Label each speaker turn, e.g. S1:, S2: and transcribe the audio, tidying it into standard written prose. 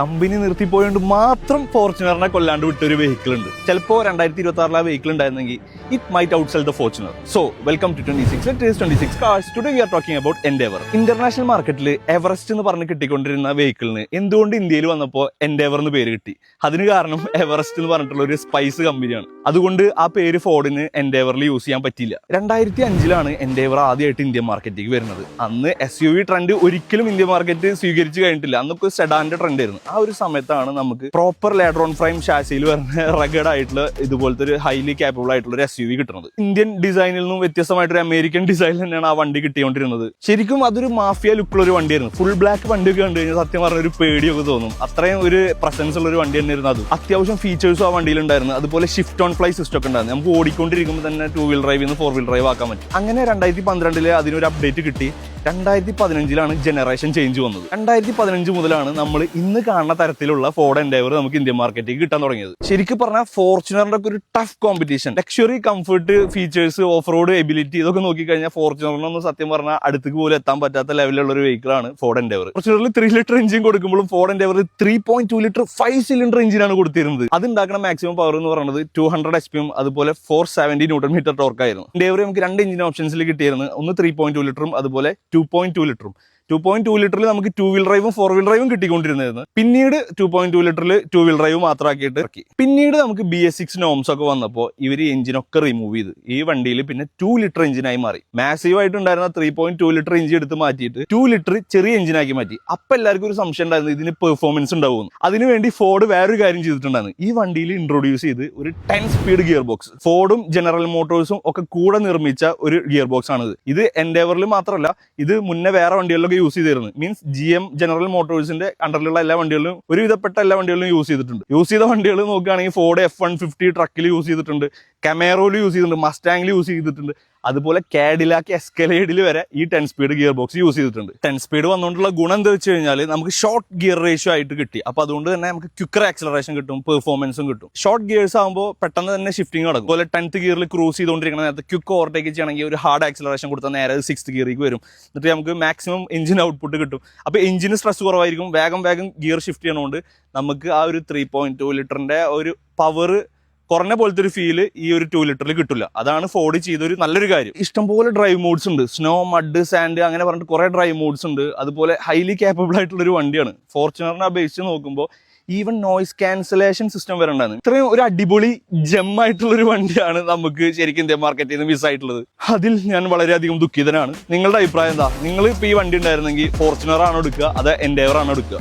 S1: Company നിർത്തിപ്പോയോണ്ട് മാത്രം ഫോർച്യൂണറിനെ കൊല്ലാണ്ട് വിട്ടൊരു vehicle ഉണ്ട്. ചിലപ്പോൾ 2026 ആ വെഹിക്കിൾ ഉണ്ടായിരുന്നെങ്കിൽ it might outsell the Fortuner. So welcome to 26 cars. Today we are talking about Endeavour. International മാർക്കറ്റിൽ Everest എന്ന് പറഞ്ഞ് കിട്ടിക്കൊണ്ടിരുന്ന വെഹിക്കിളിന് എന്തുകൊണ്ട് ഇന്ത്യയിൽ വന്നപ്പോൾ എൻഡേവർ എന്ന് പേര് കിട്ടി? അതിന് കാരണം എവറസ്റ്റ് എന്ന് പറഞ്ഞിട്ടുള്ള ഒരു സ്പൈസ് കമ്പനിയാണ്. അതുകൊണ്ട് ആ പേര് ഫോർഡിന് എൻഡേവറിൽ യൂസ് ചെയ്യാൻ പറ്റില്ല. 2005 എൻഡേവർ ആദ്യമായിട്ട് ഇന്ത്യൻ മാർക്കറ്റിലേക്ക് വരുന്നത്. അന്ന് SUV ട്രെൻഡ് ഒരിക്കലും ഇന്ത്യൻ മാർക്കറ്റ് സ്വീകരിച്ചു കഴിഞ്ഞിട്ടില്ല. അന്നൊക്കെ സെഡാന്റെ ട്രെൻഡ് ആയിരുന്നു. ആ ഒരു സമയത്താണ് നമുക്ക് പ്രോപ്പർ ലാഡ്രോൺ ഫ്രെയിം ഷാസിയിൽ വരുന്ന റഗഡ് ആയിട്ടുള്ള ഇതുപോലത്തെ ഒരു ഹൈലി കാപ്പബിൾ ആയിട്ടുള്ള ഒരു SUV കിട്ടുന്നത്. ഇന്ത്യൻ ഡിസൈനിൽ നിന്നും വ്യത്യസ്തമായിട്ടൊരു അമേരിക്കൻ ഡിസൈനിൽ തന്നെയാണ് ആ വണ്ടി കിട്ടിക്കൊണ്ടിരുന്നത്. ശരിക്കും അതൊരു മാഫിയ ലുക്കുള്ള ഒരു വണ്ടിയായിരുന്നു. ഫുൾ ബ്ലാക്ക് വണ്ടിയൊക്കെ കണ്ടു കഴിഞ്ഞാൽ സത്യം പറഞ്ഞ ഒരു പേടിയൊക്കെ തോന്നും. അത്രയും ഒരു പ്രസൻസ് ഉള്ള ഒരു വണ്ടി തന്നെയായിരുന്നു അത്. അത്യാവശ്യം ഫീച്ചേഴ്സും ആ വണ്ടിയിൽ ഉണ്ടായിരുന്നു. അതുപോലെ ഷിഫ്റ്റ് ഓൺ ഫ്ലൈ സിസ്റ്റം ഒക്കെ ഉണ്ടായിരുന്നു. നമുക്ക് ഓടിക്കൊണ്ടിരിക്കുമ്പോൾ തന്നെ 2 വീൽ ഡ്രൈവിൽ നിന്ന് 4 വീൽ ഡ്രൈവ് ആക്കാൻ പറ്റും. അങ്ങനെ 2012 അതിനൊരു അപ്ഡേറ്റ് കിട്ടി. 2015 ജനറേഷൻ ചേഞ്ച് വന്നത്. 2015 മുതലാണ് നമ്മൾ ഇന്ന് കാണുന്ന തരത്തിലുള്ള ഫോർഡ് എൻഡേവർ നമുക്ക് ഇന്ത്യൻ മാർക്കറ്റിലേക്ക് കിട്ടാൻ തുടങ്ങിയത്. ശരിക്കും പറഞ്ഞാൽ ഫോർച്യൂണറിന്റെ ഒക്കെ ഒരു tough competition, luxury, comfort, features, off road ability ഇതൊക്കെ നോക്കിക്കഴിഞ്ഞാൽ ഫോർച്യൂണറിനൊന്നും സത്യം പറഞ്ഞാൽ അടുത്തേക്ക് പോലും എത്താൻ പറ്റാത്ത ലെവലിലുള്ള ഒരു വെഹിക്കിളാണ് ഫോർഡ് എൻഡേവർ. ഫോർച്യൂണറിൽ 3 ലിറ്റർ എഞ്ചിൻ കൊടുക്കുമ്പോഴും ഫോർഡ് എൻഡേവർ 3.2 ലിറ്റർ 5 സിലിണ്ടർ എഞ്ചിനാണ് കൊടുത്തിരുന്നത്. അത് ഉണ്ടാക്കുന്ന മാക്സിമം പവർ എന്ന് പറയുന്നത് 200 HP അതുപോലെ 470 Nm ടോർക്ക് ആയിരുന്നു. എൻഡേവർ നമുക്ക് 2 എഞ്ചിൻ ഓപ്ഷൻസിൽ കിട്ടിയിരുന്നു. ഒന്ന് 3.2 ലിറ്ററും അതുപോലെ 2.2 ലിറ്ററും. 2.2 ലിറ്ററിൽ നമുക്ക് 2 വീൽ ഡ്രൈവും 4 വീൽ ഡ്രൈവും കിട്ടിക്കൊണ്ടിരുന്നത്. പിന്നീട് 2.2 ലിറ്ററിൽ 2 വീൽ ഡ്രൈവ് മാത്രമാക്കിയിട്ട് ഇറക്കി. പിന്നീട് നമുക്ക് BS6 നോംസ് ഒക്കെ വന്നപ്പോൾ ഇവർ എഞ്ചിനൊക്കെ റിമൂവ് ചെയ്ത് ഈ വണ്ടിയിൽ പിന്നെ 2 ലിറ്റർ എഞ്ചിനായി മാറി. മാസീവ് ആയിട്ടുണ്ടായിരുന്ന 3.2 ലിറ്റർ എഞ്ചിൻ എടുത്ത് മാറ്റിയിട്ട് 2 ലിറ്റർ ചെറിയ എഞ്ചിനാക്കി മാറ്റി. അപ്പൊ എല്ലാവർക്കും ഒരു സംശയം ഉണ്ടായിരുന്നു ഇതിന് പെർഫോമൻസ് ഉണ്ടാവുമെന്ന്. അതിനുവേണ്ടി ഫോർഡ് വേറൊരു കാര്യം ചെയ്തിട്ടുണ്ടായിരുന്നു. ഈ വണ്ടിയിൽ ഇൻട്രൊഡ്യൂസ് ചെയ്ത് ഒരു 10 സ്പീഡ് ഗിയർ ബോക്സ്. ഫോർഡും ജനറൽ മോട്ടോഴ്സും ഒക്കെ കൂടെ നിർമ്മിച്ച ഒരു ഗിയർ ബോക്സ് ആണിത്. ഇത് എൻഡേവറിൽ മാത്രമല്ല, ഇത് മുന്നേ വേറെ വണ്ടികളിലൊക്കെ യൂസ് ചെയ്തിരുന്നു. മീൻസ് GM ജനറൽ മോട്ടോഴ്സിന്റെ അണ്ടറിലുള്ള എല്ലാ വണ്ടികളിലും ഒരുവിധപ്പെട്ട എല്ലാ വണ്ടികളിലും യൂസ് ചെയ്തിട്ടുണ്ട്. യൂസ് ചെയ്ത വണ്ടികൾ നോക്കുകയാണെങ്കിൽ ഫോർഡ് F-150 ട്രക്കിൽ യൂസ് ചെയ്തിട്ടുണ്ട്, കമേറോയിൽ യൂസ് ചെയ്തിട്ടുണ്ട്, മസ്റ്റാങ്ങിൽ യൂസ് ചെയ്തിട്ടുണ്ട്. അതുപോലെ കാഡിലാക്ക് എസ്കലേഡിൽ വരെ ഈ 10 സ്പീഡ് ഗിയർ ബോക്സ് യൂസ് ചെയ്തിട്ടുണ്ട്. 10 സ്പീഡ് വന്നുകൊണ്ടുള്ള ഗുണം എന്താ വെച്ച് കഴിഞ്ഞാൽ നമുക്ക് ഷോർട്ട് ഗിയർ റേഷ്യോ ആയിട്ട് കിട്ടി. അപ്പൊ അതുകൊണ്ട് തന്നെ നമുക്ക് ക്വിക്കർ ആക്സലറേഷൻ കിട്ടും, പെർഫോമൻസും കിട്ടും. ഷോർട്ട് ഗിയേഴ്സ് ആകുമ്പോൾ പെട്ടെന്ന് തന്നെ ഷിഫ്റ്റിംഗ് നടക്കും. അതുപോലെ 10th ഗിയറിൽ ക്രൂസ് ചെയ്തുകൊണ്ടിരിക്കുന്ന നേരത്തെ ക്വിക്ക് ഓവർടേക്ക് ചെയ്യണമെങ്കിൽ ഒരു ഹാർഡ് ആക്സലറേഷൻ കൊടുത്താൽ നേരെ 6th ഗിയറിലേക്ക് വരും. എന്നിട്ട് നമുക്ക് മാക്സിമം എഞ്ചിൻ ഔട്ട്പുട്ട് കിട്ടും. അപ്പൊ എഞ്ചിന് സ്ട്രെസ് കുറവായിരിക്കും. വേഗം ഗിയർ ഷിഫ്റ്റ് ചെയ്യണോണ്ട് നമുക്ക് ആ ഒരു 3.2 ലിറ്ററിന്റെ ഒരു പവർ കുറഞ്ഞ പോലത്തെ ഒരു ഫീല് ഈ ഒരു 2 ലിറ്ററിൽ കിട്ടില്ല. അതാണ് ഫോർഡ് ചെയ്തൊരു നല്ലൊരു കാര്യം. ഇഷ്ടംപോലെ ഡ്രൈവ് മോഡ്സ് ഉണ്ട്. സ്നോ, മഡ്, സാൻഡ് അങ്ങനെ പറഞ്ഞിട്ട് കുറെ ഡ്രൈവ് മോഡ്സ് ഉണ്ട്. അതുപോലെ ഹൈലി കാപ്പബിൾ ആയിട്ടുള്ള ഒരു വണ്ടിയാണ്. ഫോർച്യൂണറിനെ അപേക്ഷിച്ച് നോക്കുമ്പോൾ ഈവൻ നോയ്സ് ക്യാൻസലേഷൻ സിസ്റ്റം വരെ ഉണ്ടായിരുന്നു. ഇത്രയും ഒരു അടിപൊളി ജെമ്മായിട്ടുള്ള ഒരു വണ്ടിയാണ് നമുക്ക് ശരിക്കും ഇന്ത്യൻ മാർക്കറ്റിൽ നിന്ന് മിസ് ആയിട്ടുള്ളത്. അതിൽ ഞാൻ വളരെയധികം ദുഃഖിതനാണ്. നിങ്ങളുടെ അഭിപ്രായം എന്താ? നിങ്ങൾ ഇപ്പോൾ ഈ വണ്ടി ഉണ്ടായിരുന്നെങ്കിൽ ഫോർച്യൂണർ ആണോ എടുക്കുക, അത് എൻഡേവർ ആണോ എടുക്കുക?